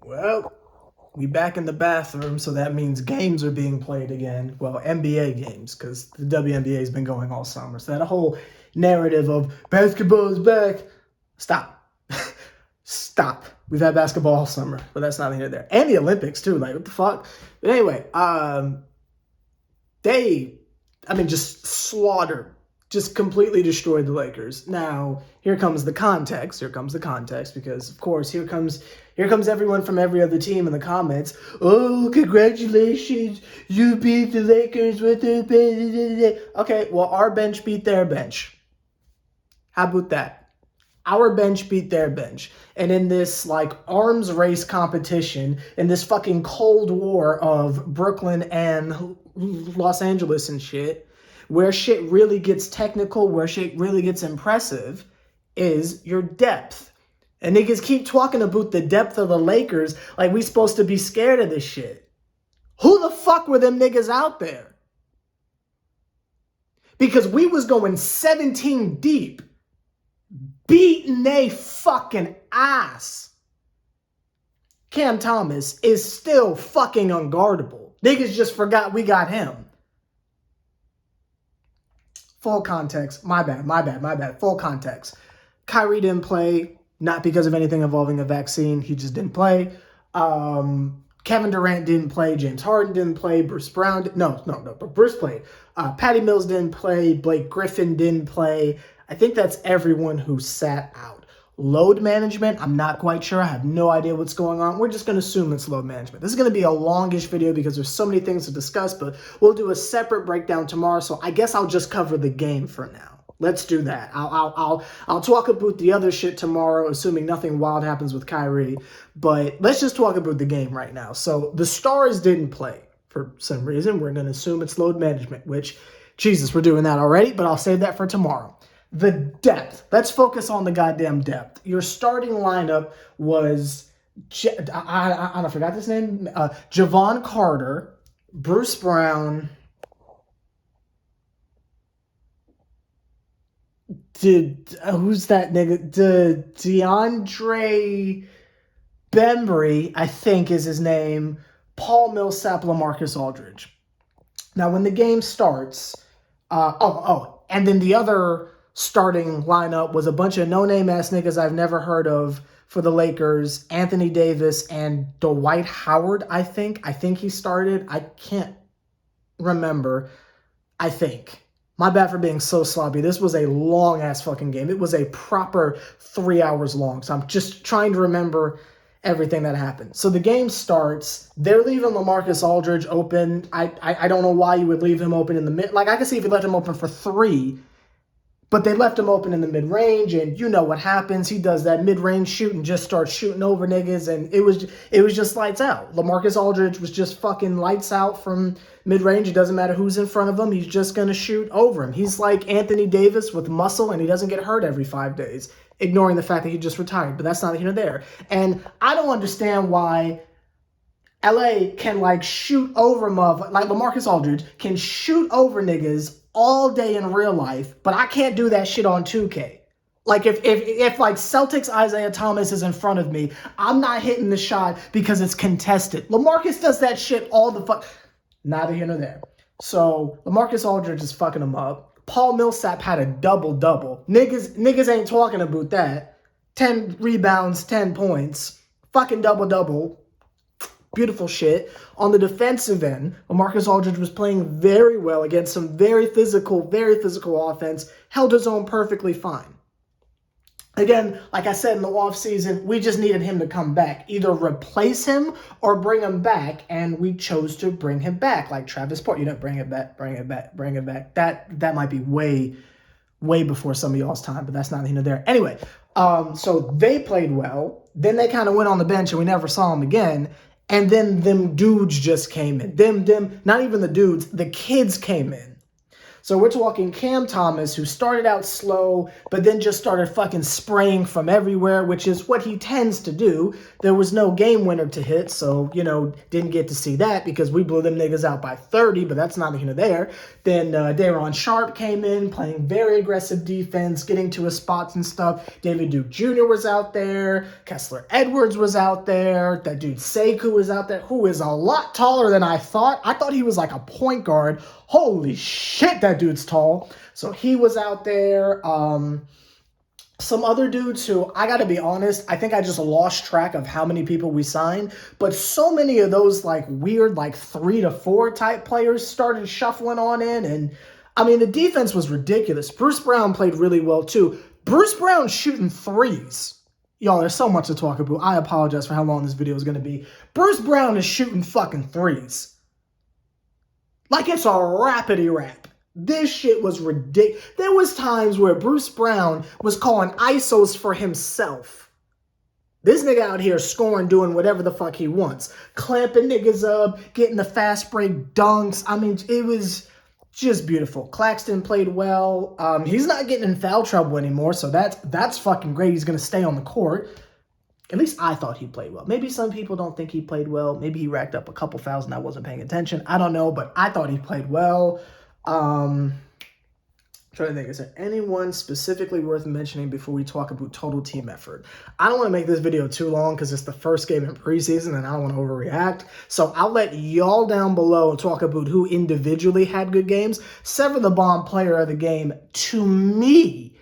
Well, we back in the bathroom, so that means games are being played again. Well, NBA games, because the WNBA has been going all summer. So that whole narrative of basketball is back. Stop. Stop. We've had basketball all summer, but that's not here there. And the Olympics too. Like, what the fuck? But anyway, just slaughtered, just completely destroyed the Lakers. Now, here comes the context. Because of course, here comes everyone from every other team in the comments. Oh, congratulations, you beat the Lakers with the... Okay, well, our bench beat their bench. How about that? Our bench beat their bench. And in this, like, arms race competition, in this fucking Cold War of Brooklyn and Los Angeles and shit, where shit really gets technical, where shit really gets impressive, is your depth. And niggas keep talking about the depth of the Lakers like we supposed to be scared of this shit. Who the fuck were them niggas out there? Because we was going 17 deep, beating they fucking ass. Cam Thomas is still fucking unguardable. Niggas just forgot we got him. Full context. My bad. Full context. Kyrie didn't play, not because of anything involving a vaccine. He just didn't play. Kevin Durant didn't play. James Harden didn't play. Bruce Brown. But Bruce played. Patty Mills didn't play. Blake Griffin didn't play. I think that's everyone who sat out. Load management, I'm not quite sure. I have no idea what's going on. We're just going to assume it's load management. This is going to be a longish video because there's so many things to discuss, but we'll do a separate breakdown tomorrow. So I guess I'll just cover the game for now. Let's do that. I'll talk about the other shit tomorrow, assuming nothing wild happens with Kyrie. But let's just talk about the game right now. So the Stars didn't play for some reason. We're going to assume it's load management, which, Jesus, we're doing that already, but I'll save that for tomorrow. The depth. Let's focus on the goddamn depth. Your starting lineup was, I forgot this name, Javon Carter, Bruce Brown, who's that nigga? DeAndre Bembry, I think is his name, Paul Millsap, LaMarcus Aldridge. Now, when the game starts, and then the other starting lineup was a bunch of no-name ass niggas I've never heard of for the Lakers. Anthony Davis and Dwight Howard, I think. I think he started. I can't remember. I think. My bad for being so sloppy. This was a long-ass fucking game. It was a proper 3 hours long. So I'm just trying to remember everything that happened. So the game starts. They're leaving LaMarcus Aldridge open. I don't know why you would leave him open in the mid. Like, I can see if you left him open for 3, but they left him open in the mid-range, and you know what happens. He does that mid-range shoot and just starts shooting over niggas, and it was just lights out. LaMarcus Aldridge was just fucking lights out from mid-range. It doesn't matter who's in front of him. He's just going to shoot over him. He's like Anthony Davis with muscle, and he doesn't get hurt every 5 days, ignoring the fact that he just retired, but that's not here nor there. And I don't understand why LA can, like, shoot over like LaMarcus Aldridge can shoot over niggas all day in real life, but I can't do that shit on 2K. Like, if like Celtics Isaiah Thomas is in front of me, I'm not hitting the shot because it's contested. LaMarcus does that shit all the fuck. Neither here nor there. So LaMarcus Aldridge is fucking him up. Paul Millsap had a double-double. Niggas ain't talking about that. 10 rebounds, 10 points. Fucking double-double. Beautiful shit. On the defensive end, LaMarcus Aldridge was playing very well against some very physical offense. Held his own perfectly fine. Again, like I said in the offseason, we just needed him to come back. Either replace him or bring him back, and we chose to bring him back. Like Travis Porter, bring it back. That might be way before some of y'all's time, but that's not here there. Anyway, so they played well. Then they kind of went on the bench, and we never saw them again. And then them dudes just came in. Them, not even the dudes, the kids came in. So we're talking Cam Thomas, who started out slow, but then just started fucking spraying from everywhere, which is what he tends to do. There was no game winner to hit, so, didn't get to see that because we blew them niggas out by 30, but that's not here nor there. Then Daron Sharp came in, playing very aggressive defense, getting to his spots and stuff. David Duke Jr. was out there. Kessler Edwards was out there. That dude Sekou was out there, who is a lot taller than I thought. I thought he was like a point guard. Holy shit, that dude's tall. So he was out there. Some other dudes who, I gotta be honest, I think I just lost track of how many people we signed. But so many of those weird 3 to 4 type players started shuffling on in. And I mean, the defense was ridiculous. Bruce Brown played really well too. Bruce Brown shooting threes. Y'all, there's so much to talk about. I apologize for how long this video is gonna be. Bruce Brown is shooting fucking threes. Like it's a rapidy rap. This shit was ridiculous. There was times where Bruce Brown was calling ISOs for himself. This nigga out here scoring, doing whatever the fuck he wants. Clamping niggas up, getting the fast break dunks. I mean, it was just beautiful. Claxton played well. He's not getting in foul trouble anymore, so that's fucking great. He's going to stay on the court. At least I thought he played well. Maybe some people don't think he played well. Maybe he racked up a couple fouls and I wasn't paying attention. I don't know, but I thought he played well. Trying to think, is there anyone specifically worth mentioning before we talk about total team effort? I don't want to make this video too long because it's the first game in preseason and I don't want to overreact. So I'll let y'all down below talk about who individually had good games. Sever the Bomb player of the game to me,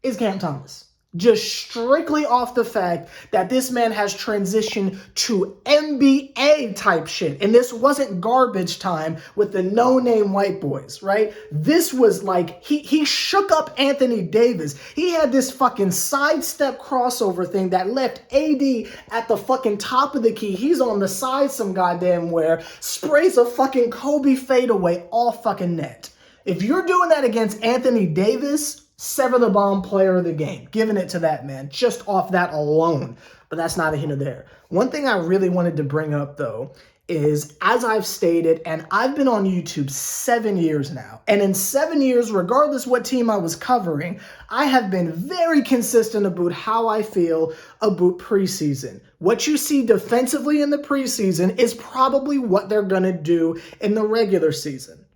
is Cam Thomas. Just strictly off the fact that this man has transitioned to NBA type shit. And this wasn't garbage time with the no-name white boys, right? This was he shook up Anthony Davis. He had this fucking sidestep crossover thing that left AD at the fucking top of the key. He's on the side some goddamn where, sprays a fucking Kobe fadeaway off fucking net. If you're doing that against Anthony Davis, Sever the Bomb player of the game. Giving it to that man just off that alone. But that's neither here nor there. One thing I really wanted to bring up, though, is, as I've stated, and I've been on YouTube 7 years now. And in 7 years, regardless what team I was covering, I have been very consistent about how I feel about preseason. What you see defensively in the preseason is probably what they're going to do in the regular season.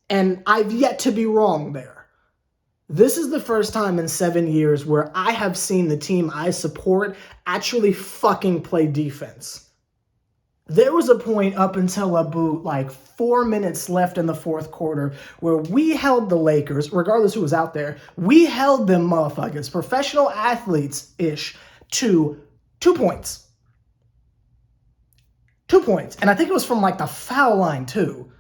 And I've yet to be wrong there. This is the first time in 7 years where I have seen the team I support actually fucking play defense. There was a point up until about 4 minutes left in the fourth quarter where we held the Lakers, regardless who was out there, we held them motherfuckers, professional athletes-ish, to 2 points. 2 points. And I think it was from the foul line too.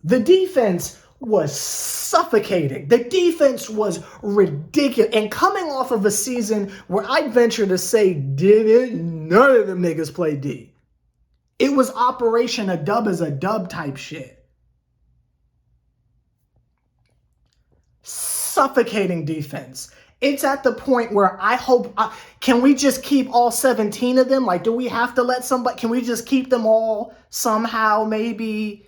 The defense was suffocating. The defense was ridiculous. And coming off of a season where I'd venture to say none of them niggas play D. It was Operation a dub is a dub type shit. Suffocating defense. It's at the point where I hope, can we just keep all 17 of them? Do we have to let somebody, can we just keep them all somehow? Maybe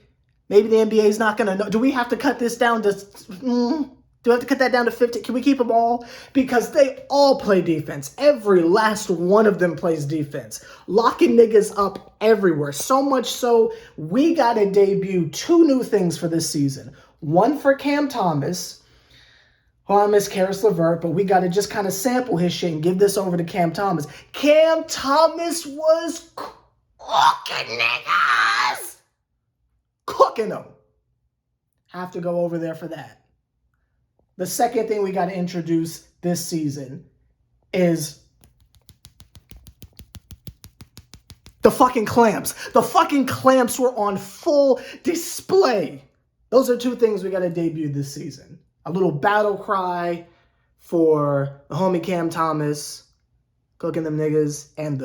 the NBA is not going to know. Do we have to cut this down to, do we have to cut that down to 50? Can we keep them all? Because they all play defense. Every last one of them plays defense. Locking niggas up everywhere. So much so, we got to debut 2 new things for this season. One for Cam Thomas. Oh, I miss Karis LeVert, but we got to just kind of sample his shit and give this over to Cam Thomas. Cam Thomas was cooking niggas. Cooking them. Have to go over there for that. The second thing we got to introduce this season is the fucking clamps. The fucking clamps were on full display. Those are 2 things we got to debut this season. A little battle cry for the homie Cam Thomas, cooking them niggas, and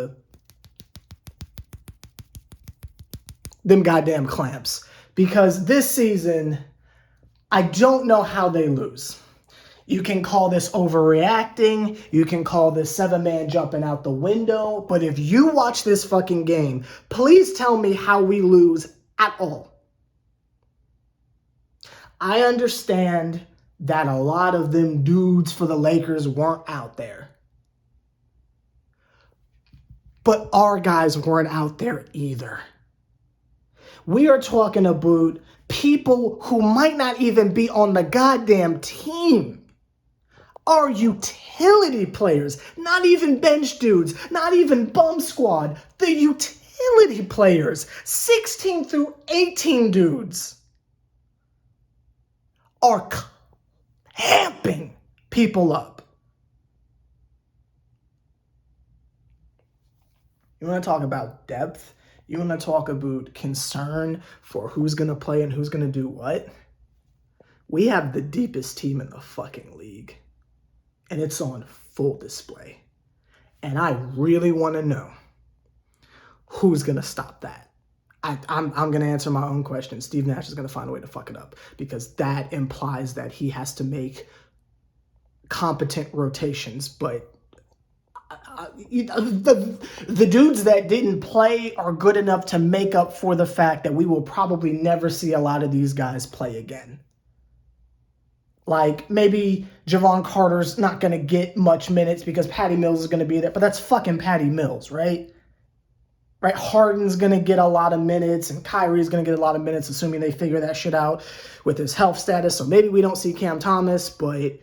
them goddamn clamps. Because this season, I don't know how they lose. You can call this overreacting. You can call this 7-man jumping out the window. But if you watch this fucking game, please tell me how we lose at all. I understand that a lot of them dudes for the Lakers weren't out there. But our guys weren't out there either. We are talking about people who might not even be on the goddamn team. Our utility players, not even bench dudes, not even bum squad, the utility players, 16 through 18 dudes, are hamping people up. You want to talk about depth? You want to talk about concern for who's going to play and who's going to do what? We have the deepest team in the fucking league. And it's on full display. And I really want to know who's going to stop that. I'm going to answer my own question. Steve Nash is going to find a way to fuck it up because that implies that he has to make competent rotations. But the dudes that didn't play are good enough to make up for the fact that we will probably never see a lot of these guys play again. Like, maybe Javon Carter's not going to get much minutes because Patty Mills is going to be there, but that's fucking Patty Mills, right? Right? Harden's going to get a lot of minutes, and Kyrie's going to get a lot of minutes, assuming they figure that shit out with his health status. So maybe we don't see Cam Thomas, but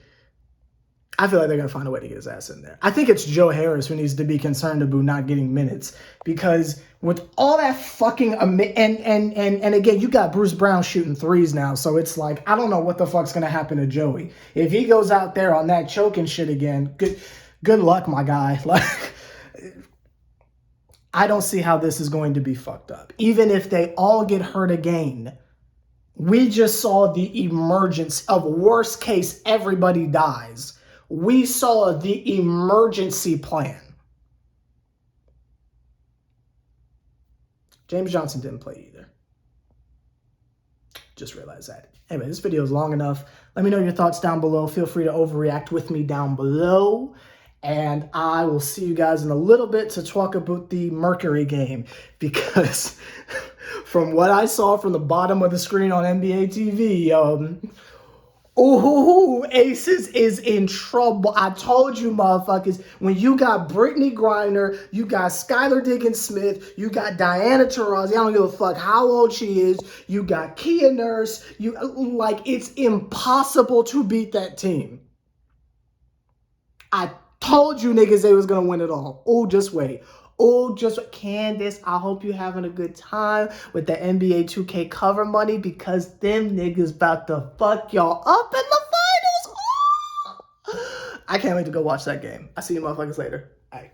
I feel like they're going to find a way to get his ass in there. I think it's Joe Harris who needs to be concerned about not getting minutes because with all that fucking and again, you got Bruce Brown shooting threes now, so it's like I don't know what the fuck's going to happen to Joey. If he goes out there on that choking shit again, good luck, my guy. Like, I don't see how this is going to be fucked up. Even if they all get hurt again, we just saw the emergence of worst case everybody dies. We saw the emergency plan. James Johnson didn't play either. Just realized that. Anyway, this video is long enough. Let me know your thoughts down below. Feel free to overreact with me down below. And I will see you guys in a little bit to talk about the Mercury game. Because from what I saw from the bottom of the screen on NBA TV, Aces is in trouble. I told you, motherfuckers, when you got Brittany Griner, you got Skylar Diggins-Smith, you got Diana Taurasi, I don't give a fuck how old she is, you got Kia Nurse, it's impossible to beat that team. I told you niggas they was going to win it all. Oh, just wait. Oh, just Candace, I hope you're having a good time with the NBA 2K cover money because them niggas about to fuck y'all up in the finals. Oh! I can't wait to go watch that game. I'll see you motherfuckers later. All right.